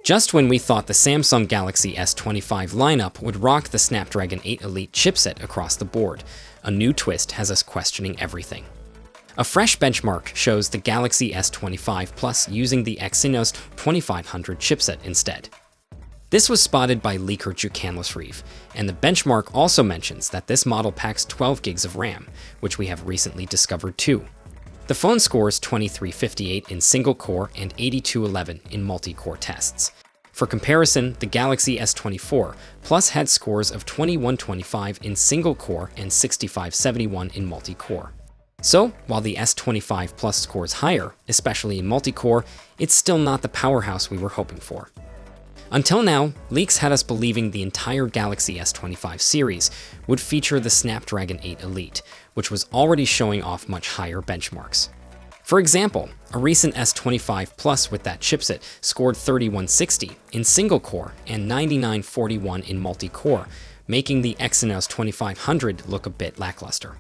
Just when we thought the Samsung Galaxy S25 lineup would rock the Snapdragon 8 Elite chipset across the board, a new twist has us questioning everything. A fresh benchmark shows the Galaxy S25 Plus using the Exynos 2500 chipset instead. This was spotted by leaker Reef, and the benchmark also mentions that this model packs 12 gigs of RAM, which we have recently discovered too. The phone scores 2358 in single-core and 8211 in multi-core tests. For comparison, the Galaxy S24 Plus had scores of 2125 in single-core and 6571 in multi-core. So, while the S25 Plus scores higher, especially in multi-core, it's still not the powerhouse we were hoping for. Until now, leaks had us believing the entire Galaxy S25 series would feature the Snapdragon 8 Elite, which was already showing off much higher benchmarks. For example, a recent S25 Plus with that chipset scored 3160 in single-core and 9941 in multi-core, making the Exynos 2500 look a bit lackluster.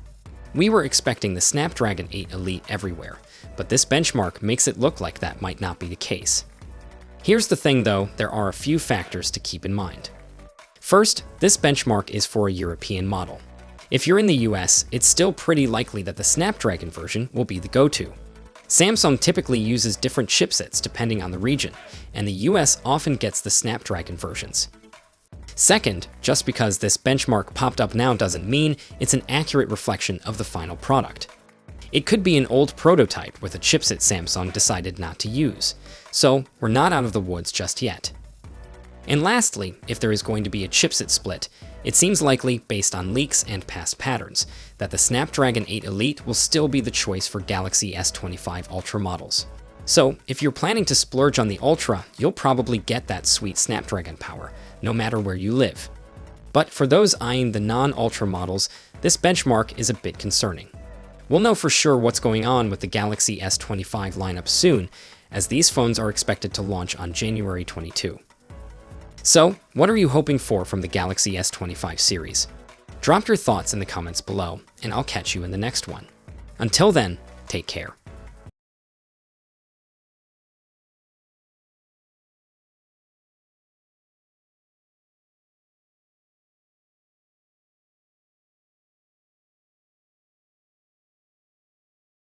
We were expecting the Snapdragon 8 Elite everywhere, but this benchmark makes it look like that might not be the case. Here's the thing though, there are a few factors to keep in mind. First, this benchmark is for a European model. If you're in the US, it's still pretty likely that the Snapdragon version will be the go-to. Samsung typically uses different chipsets depending on the region, and the US often gets the Snapdragon versions. Second, just because this benchmark popped up now doesn't mean it's an accurate reflection of the final product. It could be an old prototype with a chipset Samsung decided not to use, so we're not out of the woods just yet. And lastly, if there is going to be a chipset split, it seems likely, based on leaks and past patterns, that the Snapdragon 8 Elite will still be the choice for Galaxy S25 Ultra models. So, if you're planning to splurge on the Ultra, you'll probably get that sweet Snapdragon power, no matter where you live. But for those eyeing the non-Ultra models, this benchmark is a bit concerning. We'll know for sure what's going on with the Galaxy S25 lineup soon, as these phones are expected to launch on January 22. So, what are you hoping for from the Galaxy S25 series? Drop your thoughts in the comments below, and I'll catch you in the next one. Until then, take care.